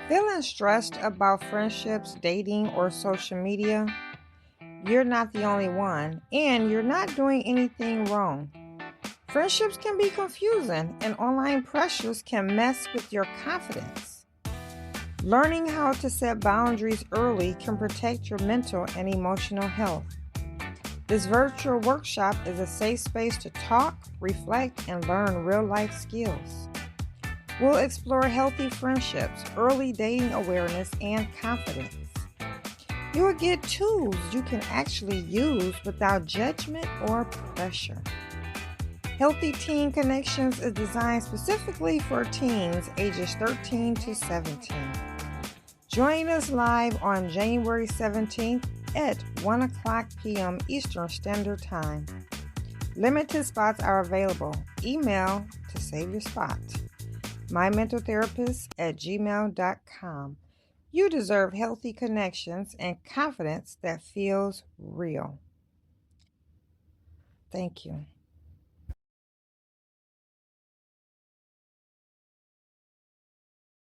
Feeling stressed about friendships, dating, or social media? You're not the only one, and you're not doing anything wrong. Friendships can be confusing, and online pressures can mess with your confidence. Learning how to set boundaries early can protect your mental and emotional health. This virtual workshop is a safe space to talk, reflect, and learn real-life skills. We'll explore healthy friendships, early dating awareness, and confidence. You will get tools you can actually use without judgment or pressure. Healthy Teen Connections is designed specifically for teens ages 13 to 17. Join us live on January 17th at 1 o'clock p.m. Eastern Standard Time. Limited spots are available. Email to save your spot. mymentaltherapist@gmail.com. You deserve healthy connections and confidence that feels real. Thank you.